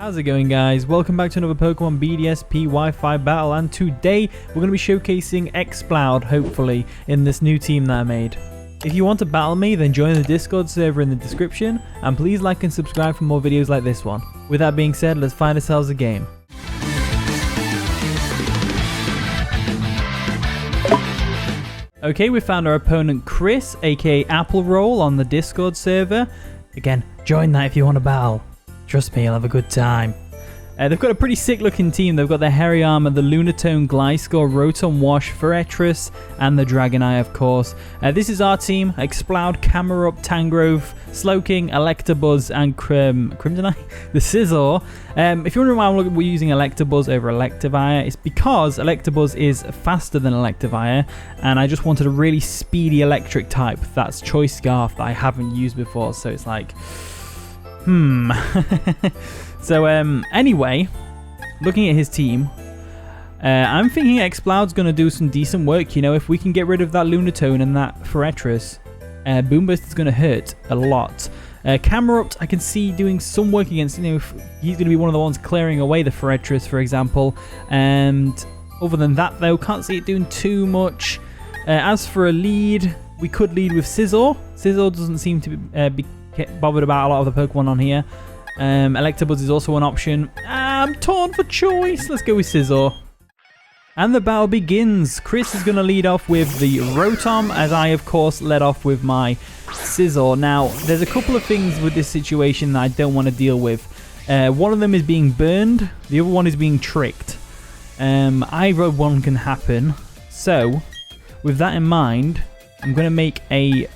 How's it going, guys? Welcome back to another Pokemon BDSP Wi-Fi battle, and today we're going to be showcasing Exploud, hopefully, in this new team that I made. If you want to battle me, then join the Discord server in the description, and please like and subscribe for more videos like this one. With that being said, let's find ourselves a game. Okay, we found our opponent Chris, aka Apple Roll, on the Discord server. Again, join that if you want to battle. Trust me, I'll have a good time. They've got a pretty sick looking team. They've got the Hairy Armor, the Lunatone, Gliscor, Rotom Wash, Forretress, and the Dragonite, of course. This is our team: Exploud, Camerupt, Tangrowth, Slowking, Electabuzz, and Crimsonite, the Scizor. If you're wondering why we're using Electabuzz over Electivire, it's because Electabuzz is faster than Electivire, and I just wanted a really speedy electric type. That's Choice Scarf that I haven't used before, so it's like... So anyway, looking at his team, I'm thinking Exploud's going to do some decent work. You know, if we can get rid of that Lunatone and that Forretress, Boomburst is going to hurt a lot. Camerupt, I can see doing some work against, you know, he's going to be one of the ones clearing away the Forretress, for example. And other than that, though, can't see it doing too much. As for a lead, we could lead with Scizor. Scizor doesn't seem to be bothered about a lot of the Pokemon on here. Electabuzz is also an option. I'm torn for choice. Let's go with Scizor. And the battle begins. Chris is going to lead off with the Rotom, as I, of course, led off with my Scizor. Now, there's a couple of things with this situation that I don't want to deal with. One of them is being burned. The other one is being tricked. Either one can happen. So, with that in mind, I'm going to make a...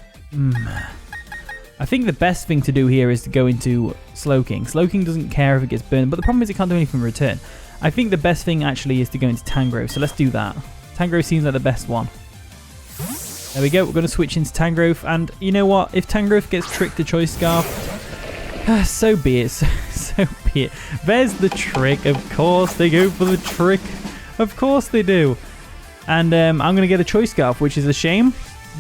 I think the best thing to do here is to go into Slowking. Slowking doesn't care if it gets burned, but the problem is it can't do anything in return. I think the best thing actually is to go into Tangrowth, so let's do that. Tangrowth seems like the best one. There we go, we're going to switch into Tangrowth, and you know what? If Tangrowth gets tricked to Choice Scarf, so be it, so be it. There's the trick, of course they go for the trick. Of course they do. And I'm going to get a Choice Scarf, which is a shame,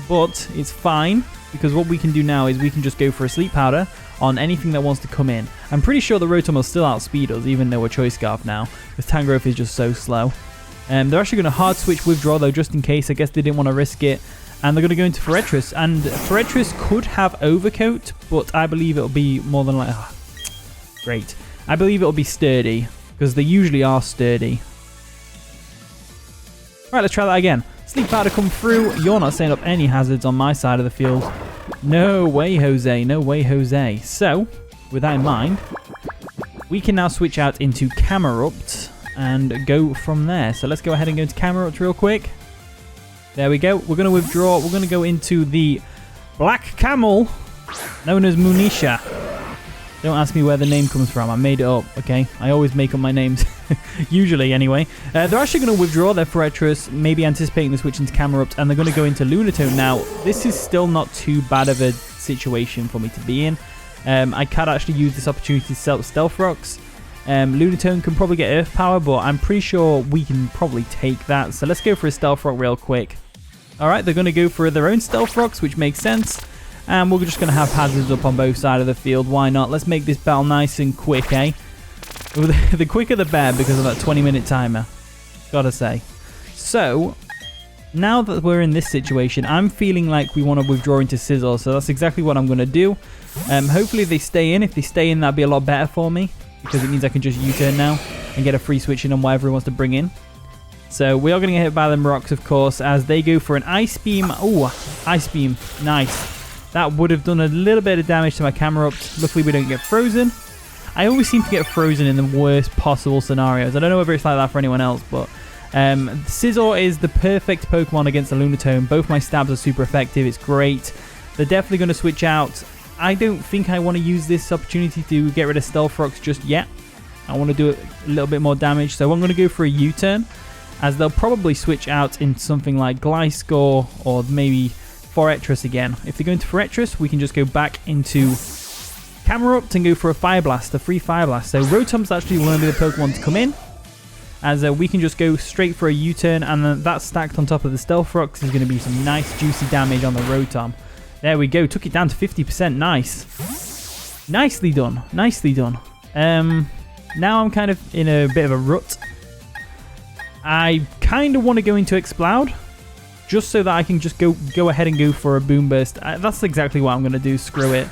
but it's fine. Because what we can do now is we can just go for a Sleep Powder on anything that wants to come in. I'm pretty sure the Rotom will still outspeed us, even though we're Choice Scarf now, because Tangrowth is just so slow. They're actually going to hard switch Withdraw, though, just in case. I guess they didn't want to risk it. And they're going to go into Forretress. And Forretress could have Overcoat, but I believe it'll be more than like... Oh, great. I believe it'll be Sturdy, because they usually are sturdy. Right, let's try that again. Sleep Powder come through. You're not setting up any hazards on my side of the field. No way, Jose. No way, Jose. So, with that in mind, we can now switch out into Camerupt and go from there. So let's go ahead and go into Camerupt real quick. There we go. We're going to withdraw. We're going to go into the Black Camel, known as Moonisha. Don't ask me where the name comes from. I made it up, okay? I always make up my names. Usually, anyway. They're actually going to withdraw their Forretress, maybe anticipating the switch into Camerupt, and they're going to go into Lunatone. Now, this is still not too bad of a situation for me to be in. I can actually use this opportunity to sell Stealth Rocks. Lunatone can probably get Earth Power, but I'm pretty sure we can probably take that. So let's go for a Stealth Rock real quick. Alright, they're going to go for their own Stealth Rocks, which makes sense. And we're just going to have hazards up on both sides of the field. Why not? Let's make this battle nice and quick, eh? The quicker the better because of that 20-minute timer. Gotta say. So, now that we're in this situation, I'm feeling like we want to withdraw into Scizor. So that's exactly what I'm going to do. Hopefully they stay in. If they stay in, that'd be a lot better for me. Because it means I can just U-turn now and get a free switch in on whatever he wants to bring in. So we are going to get hit by them rocks, of course, as they go for an Ice Beam. Oh, Ice Beam. Nice. That would have done a little bit of damage to my Camerupt. Luckily, we don't get frozen. I always seem to get frozen in the worst possible scenarios. I don't know whether it's like that for anyone else, but Scizor is the perfect Pokemon against the Lunatone. Both my stabs are super effective. It's great. They're definitely going to switch out. I don't think I want to use this opportunity to get rid of Stealth Rocks just yet. I want to do a little bit more damage, so I'm going to go for a U-turn, as they'll probably switch out in something like Gliscor or maybe Forretress again. If they go into Forretress, we can just go back into Camerupt and go for a Fire Blast, a free Fire Blast. So Rotom's actually one of the Pokemon to come in, as we can just go straight for a U-turn, and then that stacked on top of the Stealth Rocks is going to be some nice juicy damage on the Rotom. There we go, took it down to 50%, nice. Nicely done, nicely done. now I'm kind of in a bit of a rut. I kind of want to go into Exploud, just so that I can just go ahead and go for a Boomburst. That's exactly what I'm going to do. Screw it.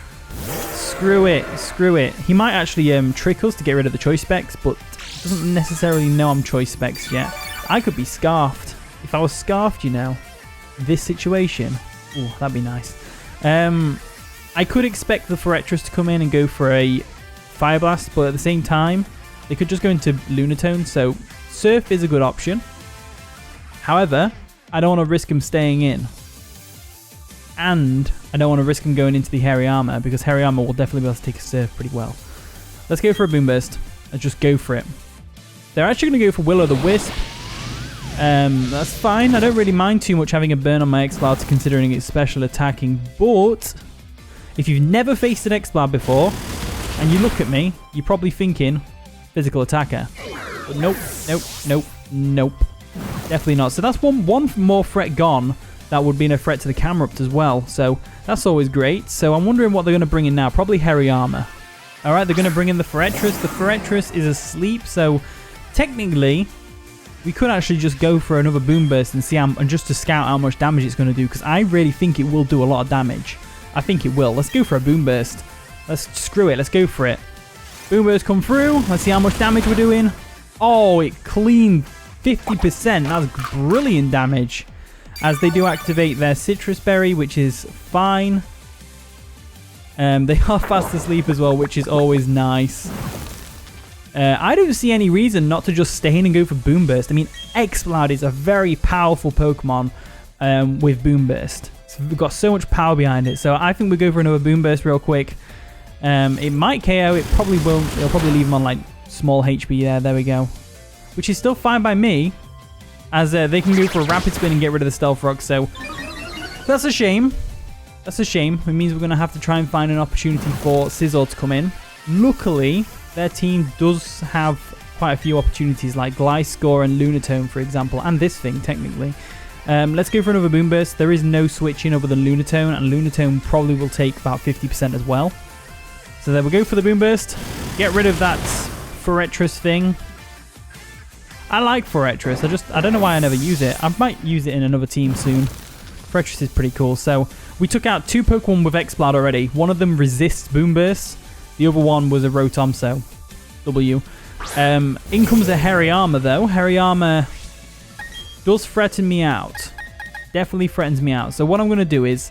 Screw it. Screw it. He might actually trick us to get rid of the Choice Specs, but doesn't necessarily know I'm Choice Specs yet. I could be Scarfed. If I was Scarfed, you know, this situation. Ooh, that'd be nice. I could expect the Forretress to come in and go for a Fire Blast, but at the same time, they could just go into Lunatone, so Surf is a good option. However, I don't want to risk him staying in. And I don't want to risk him going into the Hairy Armor, because Hairy Armor will definitely be able to take a Surf pretty well. Let's go for a Boomburst and just go for it. They're actually going to go for Will-O-the-Wisp. That's fine. I don't really mind too much having a burn on my Exploud considering it's special attacking, but if you've never faced an Exploud before and you look at me, you're probably thinking physical attacker. But nope, nope, nope, nope. Definitely not. So that's one more threat gone. That would be a threat to the Camerupt as well. So that's always great. So I'm wondering what they're going to bring in now. Probably Hairy Armor. Alright, they're going to bring in the Forretress. The Forretress is asleep, so technically we could actually just go for another Boomburst and see and just to scout how much damage it's going to do, because I really think it will do a lot of damage. I think it will. Let's go for a Boomburst. Let's screw it. Let's go for it. Boomburst come through. Let's see how much damage we're doing. Oh, it cleaned 50%. That's brilliant damage. As they do activate their Citrus Berry, which is fine. They are fast asleep as well, which is always nice. I don't see any reason not to just stay in and go for Boomburst. I mean, Exploud is a very powerful Pokemon with Boomburst. We've got so much power behind it. So I think we'll go for another Boomburst real quick. It might KO. It probably will. It'll probably leave him on like small HP there. There we go. Which is still fine by me. As they can go for a Rapid Spin and get rid of the Stealth Rock. So that's a shame. That's a shame. It means we're going to have to try and find an opportunity for Scizor to come in. Luckily, their team does have quite a few opportunities like Gliscor and Lunatone, for example. And this thing, technically. Let's go for another Boomburst. There is no switching other than Lunatone, and Lunatone probably will take about 50% as well. So there we go for the Boomburst. Get rid of that Forretress thing. I like Forretress. I don't know why I never use it. I might use it in another team soon. Forretress is pretty cool. So we took out 2 Pokemon with Exploud already. One of them resists Boomburst. The other one was a Rotom, so W. In comes a Hairy Armor though. Hairy Armor does threaten me out. Definitely threatens me out. So what I'm going to do is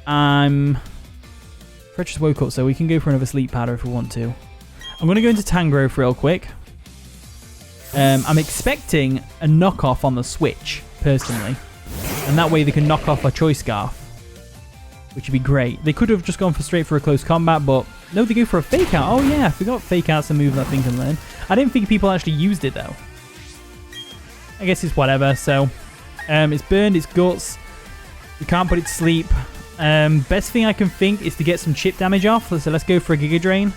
Forretress woke up, so we can go for another Sleep Powder if we want to. I'm going to go into Tangrowth real quick. I'm expecting a knockoff on the Switch, personally. And that way they can knock off a Choice Scarf, which would be great. They could have just gone straight for a close combat, but no, they go for a Fake Out. Oh yeah, I forgot Fake Out's a move that thing can learn. I didn't think people actually used it though. I guess it's whatever. So it's burned, it's guts. We can't put it to sleep. Best thing I can think is to get some chip damage off. So let's go for a Giga Drain.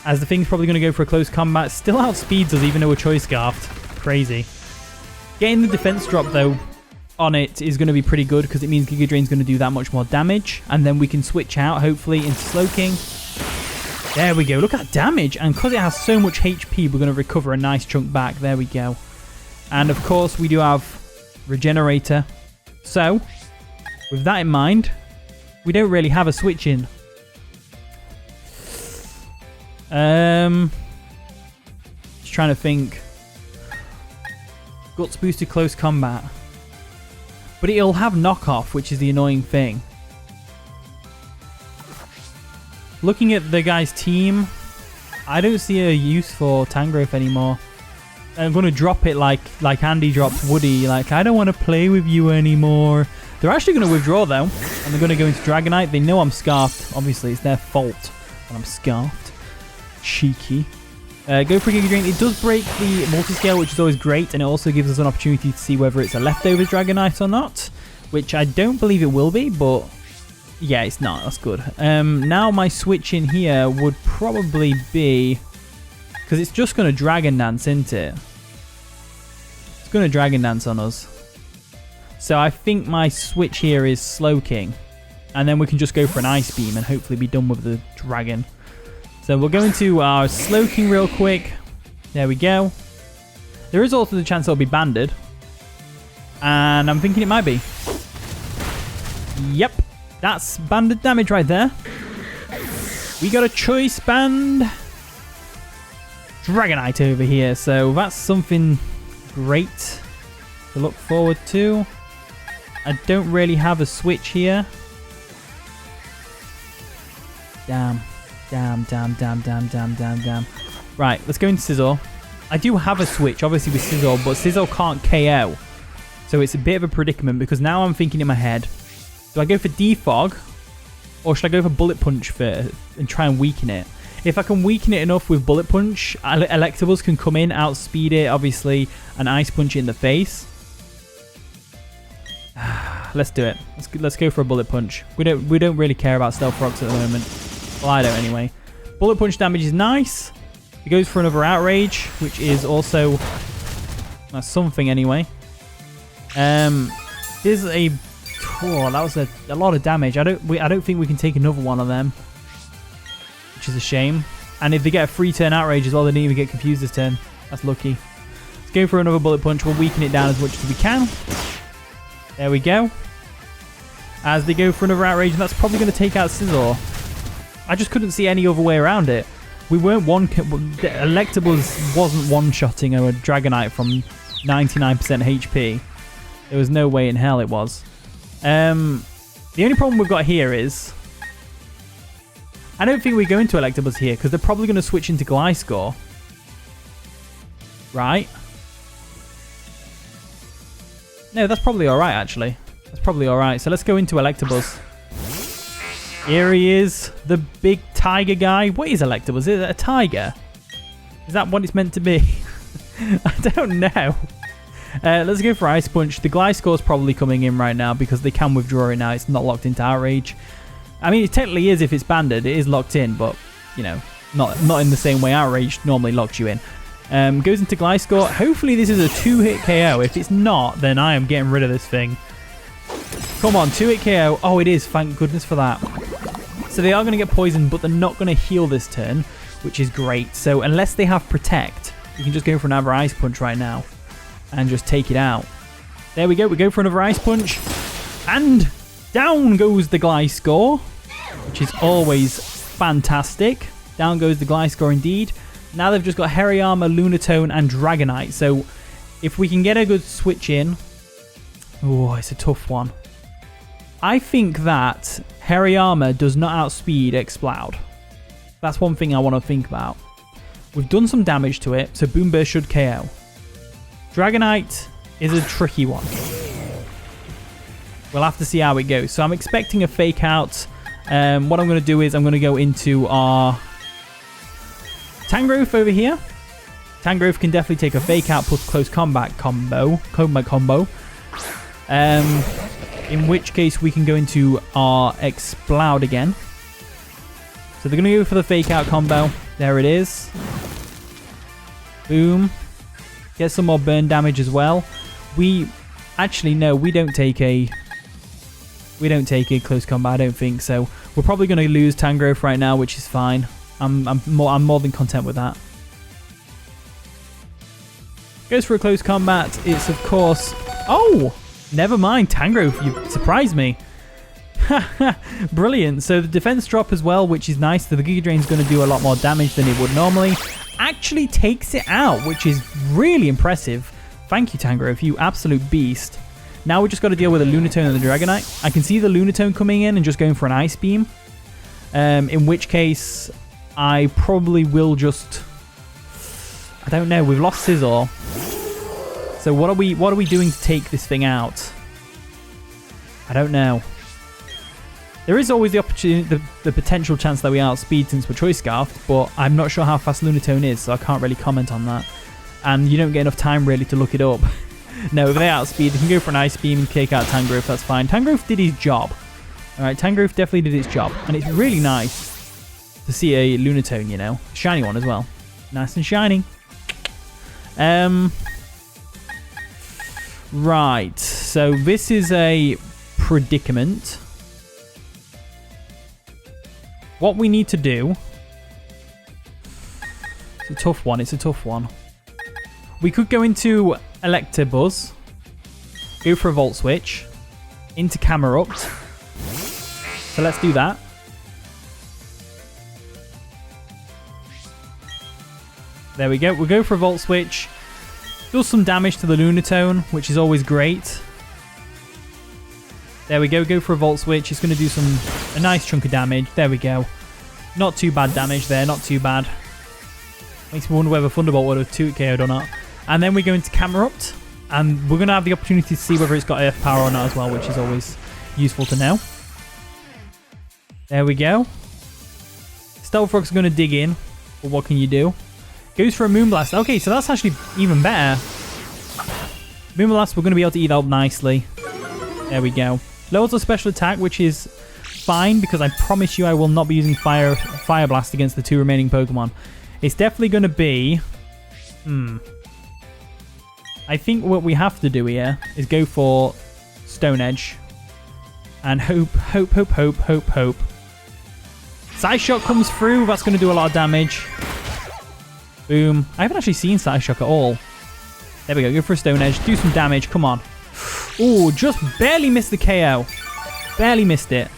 As the thing's probably going to go for a close combat. Still outspeeds us even though we're Choice Scarfed. Crazy. Getting the defense drop though on it is going to be pretty good, because it means Giga Drain's going to do that much more damage. And then we can switch out hopefully into Slowking. There we go. Look at that damage. And because it has so much HP, we're going to recover a nice chunk back. There we go. And of course we do have Regenerator. So with that in mind, we don't really have a switch in. Just trying to think. Guts boosted close combat. But it'll have knockoff, which is the annoying thing. Looking at the guy's team, I don't see a use for Tangrowth anymore. I'm going to drop it like Andy drops Woody. Like, I don't want to play with you anymore. They're actually going to withdraw though. And they're going to go into Dragonite. They know I'm Scarfed. Obviously, it's their fault when I'm Scarfed. Cheeky. Go for Giga Drain. It does break the multiscale, which is always great, and it also gives us an opportunity to see whether it's a leftovers Dragonite or not, which I don't believe it will be, but yeah, it's not. That's good. Now my switch in here would probably be, because it's just going to Dragon Dance, isn't it? It's going to Dragon Dance on us. So I think my switch here is Slowking, and then we can just go for an Ice Beam and hopefully be done with the Dragon. So So we'll go into our Slowking real quick. There we go. There is also the chance it'll be banded. And I'm thinking it might be. Yep. That's banded damage right there. We got a choice band Dragonite over here. So that's something great to look forward to. I don't really have a switch here. Damn. Right, let's go into Scizor. I do have a switch, obviously, with Scizor, but Scizor can't KO. So it's a bit of a predicament because now I'm thinking in my head, do I go for Defog or should I go for Bullet Punch first and try and weaken it? If I can weaken it enough with Bullet Punch, Electabuzz can come in, outspeed it, obviously, and Ice Punch it in the face. Let's do it. Let's go for a Bullet Punch. We don't really care about Stealth Rocks at the moment. Well, I don't anyway. Bullet Punch damage is nice. He goes for another Outrage, which is also something anyway. There's a that was a lot of damage. I don't think we can take another one of them, which is a shame. And if they get a free turn Outrage as well, they didn't even get confused this turn. That's lucky. Let's go for another Bullet Punch. We'll weaken it down as much as we can. There we go. As they go for another Outrage, and that's probably going to take out Scizor. I just couldn't see any other way around it. We weren't Electabuzz wasn't one-shotting a Dragonite from 99% HP. There was no way in hell it was. The only problem we've got here is I don't think we go into Electabuzz here because they're probably going to switch into Gliscor. Right? No, that's probably alright, actually. That's probably alright. So let's go into Electabuzz. Here he is, the big tiger guy. What is Electabuzz? Is it a tiger? Is that what it's meant to be? I don't know. Let's go for Ice Punch. The Gliscor's probably coming in right now because they can withdraw it now. It's not locked into Outrage. I mean, it technically is if it's banded. It is locked in, but, you know, not in the same way Outrage normally locks you in. Goes into Gliscor. Hopefully this is a 2-hit KO. If it's not, then I am getting rid of this thing. Come on, 2-hit KO. Oh, it is. Thank goodness for that. So they are going to get poisoned, but they're not going to heal this turn, which is great. So unless they have Protect, you can just go for another Ice Punch right now and just take it out. There we go. We go for another Ice Punch. And down goes the Gliscor, which is always fantastic. Down goes the Gliscor indeed. Now they've just got Hariyama, Lunatone, and Dragonite. So if we can get a good switch in... Oh, it's a tough one. I think that Hariyama does not outspeed Exploud. That's one thing I want to think about. We've done some damage to it, so Boomburst should KO. Dragonite is a tricky one. We'll have to see how it goes. So I'm expecting a fake out. What I'm going to do is I'm going to go into our Tangrowth over here. Tangrowth can definitely take a fake out plus close combat combo. In which case we can go into our Exploud again. So they're going to go for the fake out combo. There it is. Boom. Get some more burn damage as well. We actually no, we don't take a close combat. I don't think so. We're probably going to lose Tangrowth right now, which is fine. I'm more than content with that. Goes for a close combat. It's of course. Oh, never mind. Tangrowth, you surprised me. Brilliant. So the defense drop as well, which is nice. So the Giga Drain is going to do a lot more damage than it would normally. Actually takes it out, which is really impressive. Thank you, Tangrowth, you absolute beast. Now we just got to deal with a Lunatone and the Dragonite. I can see the Lunatone coming in and just going for an Ice Beam. In which case, I probably will just... I don't know. We've lost Scizor. So what are we doing to take this thing out? I don't know. There is always the opportunity, the potential chance that we outspeed since we're Choice Scarfed, but I'm not sure how fast Lunatone is, so I can't really comment on that. And you don't get enough time really to look it up. No, if they outspeed, they can go for an Ice Beam and take out Tangrowth, that's fine. Tangrowth did his job. Alright, Tangrowth definitely did his job. And it's really nice to see a Lunatone, you know. Shiny one as well. Nice and shiny. Right, so this is a predicament. What we need to do tough one. It's a tough one. We could go into Electabuzz, go for a Volt Switch, into Camerupt. So let's do that. There we go. We'll go for a Volt Switch. Does some damage to the Lunatone, which is always great. There we go. Go for a Volt Switch. It's going to do a nice chunk of damage. There we go. Not too bad damage there. Not too bad. Makes me wonder whether Thunderbolt would have 2 KO'd or not. And then we go into Camerupt. And we're going to have the opportunity to see whether it's got AF power or not as well, which is always useful to know. There we go. Stealth Rock's going to dig in. But what can you do? Goes for a Moonblast. Okay, so that's actually even better. Moonblast, we're going to be able to eat out nicely. There we go. Lowers our special attack, which is fine, because I promise you I will not be using Fire Blast against the 2 remaining Pokemon. It's definitely going to be... I think what we have to do here is go for Stone Edge. And hope. Psyshock comes through. That's going to do a lot of damage. Boom. I haven't actually seen Psyshock at all. There we go. Go for a Stone Edge. Do some damage. Come on. Ooh, just barely missed the KO. Barely missed it.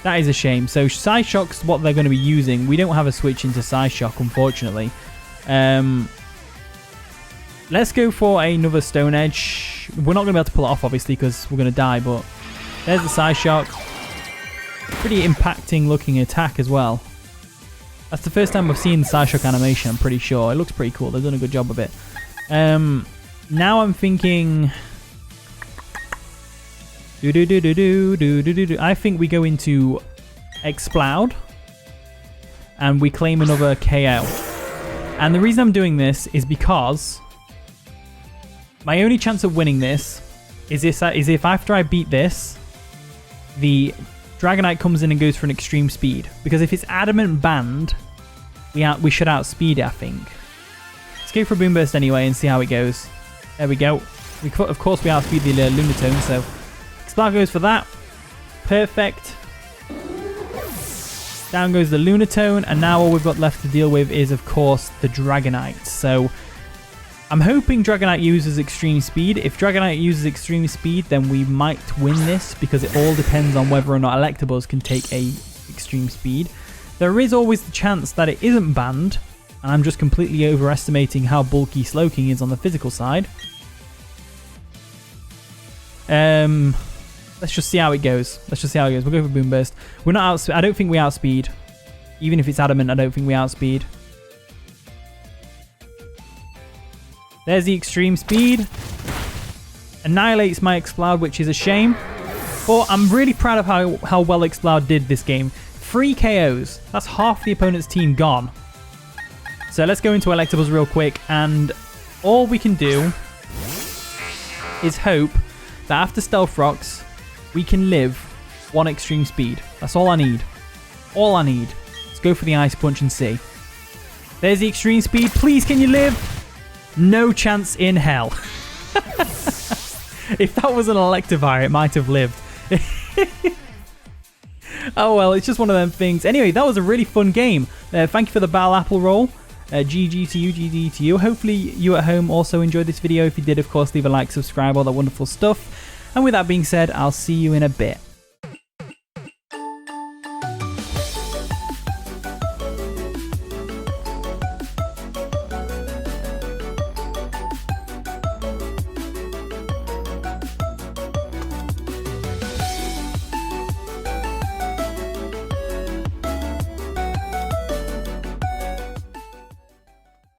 That is a shame. So Psyshock's what they're going to be using. We don't have a switch into Psyshock, unfortunately. Let's go for another Stone Edge. We're not going to be able to pull it off, obviously, because we're going to die. But there's the Psyshock. Pretty impacting looking attack as well. That's the first time I've seen the Psyshock animation, I'm pretty sure. It looks pretty cool. They've done a good job of it. Now I'm thinking... I think we go into Exploud. And we claim another KO. And the reason I'm doing this is because... my only chance of winning this is if after I beat this, the Dragonite comes in and goes for an extreme speed. Because if it's adamant banned, we should outspeed it, I think. Let's go for a Boomburst anyway and see how it goes. There we go. Of course we outspeed the Lunatone, so Exploud goes for that. Perfect. Down goes the Lunatone, and now all we've got left to deal with is, of course, the Dragonite. So I'm hoping Dragonite uses Extreme Speed. If Dragonite uses Extreme Speed, then we might win this, because it all depends on whether or not Electabuzz can take a Extreme Speed. There is always the chance that it isn't banned, and I'm just completely overestimating how bulky Slowking is on the physical side. Let's just see how it goes. We'll go for Boomburst. We're not I don't think we outspeed. Even if it's adamant, I don't think we outspeed. There's the Extreme Speed. Annihilates my Exploud, which is a shame. But I'm really proud of how well Exploud did this game. 3 KOs. That's half the opponent's team gone. So let's go into Electabuzz real quick. And all we can do is hope that after Stealth Rocks, we can live 1 Extreme Speed. That's all I need. All I need. Let's go for the Ice Punch and see. There's the Extreme Speed. Please, can you live? No chance in hell. If that was an Electivire, it might have lived. Oh well, it's just one of them things. Anyway, that was a really fun game. Thank you for the Bal Apple roll. GG to you, GG to you. Hopefully you at home also enjoyed this video. If you did, of course, leave a like, subscribe, all that wonderful stuff. And with that being said, I'll see you in a bit.